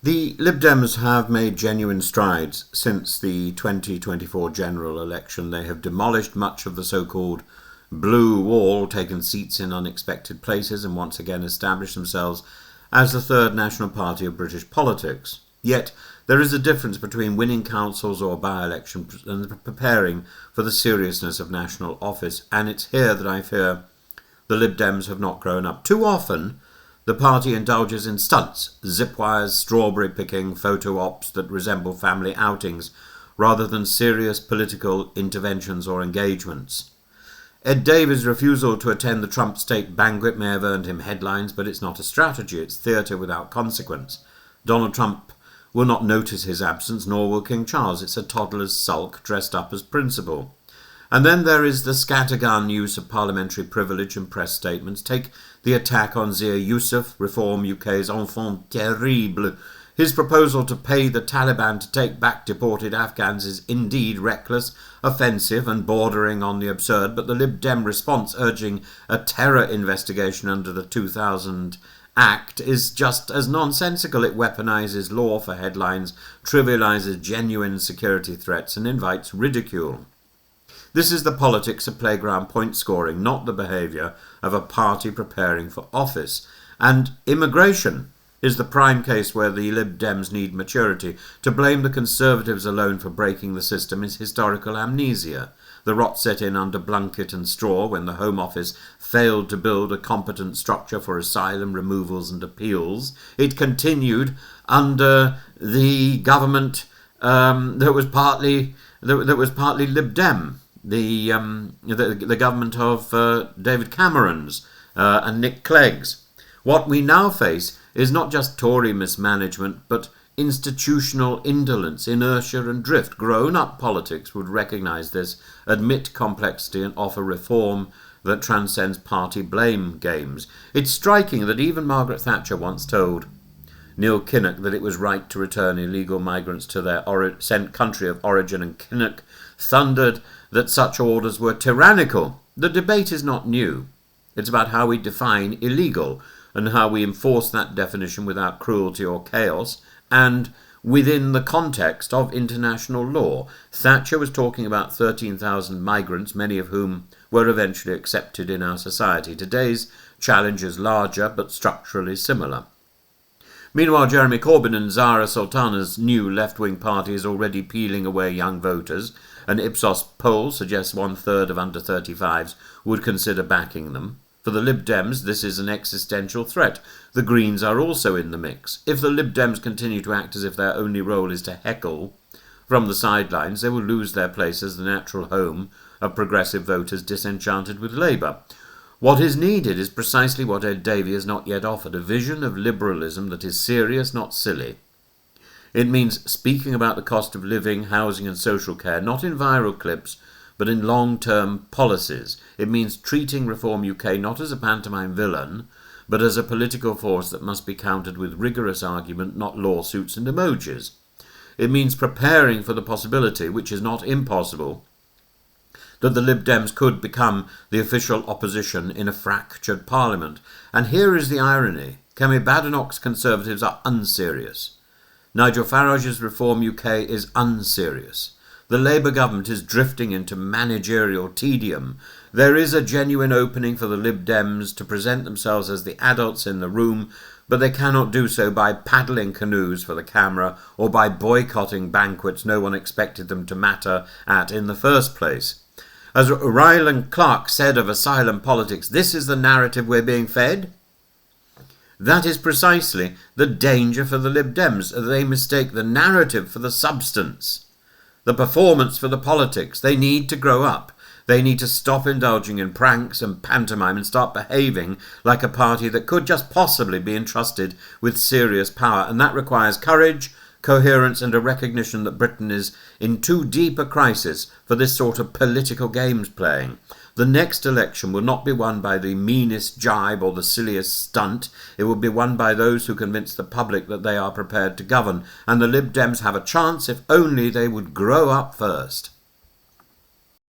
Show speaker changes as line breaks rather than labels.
The Lib Dems have made genuine strides since the 2024 general election. They have demolished much of the so-called blue wall, taken seats in unexpected places, and once again established themselves as the third national party of British politics. Yet there is a difference between winning councils or by-elections and preparing for the seriousness of national office, and it's here that I fear the Lib Dems have not grown up. Too often the party indulges in stunts, zip wires, strawberry picking, photo ops that resemble family outings, rather than serious political interventions or engagements. Ed Davey's refusal to attend the Trump state banquet may have earned him headlines, but it's not a strategy, it's theatre without consequence. Donald Trump will not notice his absence, nor will King Charles. It's a toddler's sulk dressed up as principal. And then there is the scattergun use of parliamentary privilege and press statements. Take the attack on Zia Yusuf, Reform UK's enfant terrible. His proposal to pay the Taliban to take back deported Afghans is indeed reckless, offensive and bordering on the absurd, but the Lib Dem response urging a terror investigation under the 2000 Act is just as nonsensical. It weaponises law for headlines, trivialises genuine security threats and invites ridicule. This is the politics of playground point scoring, not the behaviour of a party preparing for office. And immigration is the prime case where the Lib Dems need maturity. To blame the Conservatives alone for breaking the system is historical amnesia. The rot set in under blanket and straw when the Home Office failed to build a competent structure for asylum, removals and appeals. It continued under the government that was partly Lib Dem. The government of David Cameron's and Nick Clegg's. What we now face is not just Tory mismanagement, but institutional indolence, inertia and drift. Grown-up politics would recognise this, admit complexity and offer reform that transcends party blame games. It's striking that even Margaret Thatcher once told Neil Kinnock that it was right to return illegal migrants to their country of origin, and Kinnock thundered that such orders were tyrannical. The debate is not new. It's about how we define illegal and how we enforce that definition without cruelty or chaos and within the context of international law. Thatcher was talking about 13,000 migrants, many of whom were eventually accepted in our society. Today's challenge is larger but structurally similar. Meanwhile, Jeremy Corbyn and Zara Sultana's new left-wing party is already peeling away young voters. An Ipsos poll suggests 1/3 of under 35s would consider backing them. For the Lib Dems, this is an existential threat. The Greens are also in the mix. If the Lib Dems continue to act as if their only role is to heckle from the sidelines, they will lose their place as the natural home of progressive voters disenchanted with Labour. What is needed is precisely what Ed Davey has not yet offered, a vision of liberalism that is serious, not silly. It means speaking about the cost of living, housing and social care, not in viral clips, but in long-term policies. It means treating Reform UK not as a pantomime villain, but as a political force that must be countered with rigorous argument, not lawsuits and emojis. It means preparing for the possibility, which is not impossible, that the Lib Dems could become the official opposition in a fractured parliament. And here is the irony. Kemi Badenoch's Conservatives are unserious. Nigel Farage's Reform UK is unserious. The Labour government is drifting into managerial tedium. There is a genuine opening for the Lib Dems to present themselves as the adults in the room, but they cannot do so by paddling canoes for the camera or by boycotting banquets no one expected them to matter at in the first place. As Ryland Clark said of asylum politics, this is the narrative we're being fed. That is precisely the danger for the Lib Dems. They mistake the narrative for the substance, the performance for the politics. They need to grow up. They need to stop indulging in pranks and pantomime and start behaving like a party that could just possibly be entrusted with serious power. And that requires courage, coherence and a recognition that Britain is in too deep a crisis for this sort of political games playing. The next election will not be won by the meanest jibe or the silliest stunt. It will be won by those who convince the public that they are prepared to govern. And the Lib Dems have a chance if only they would grow up first.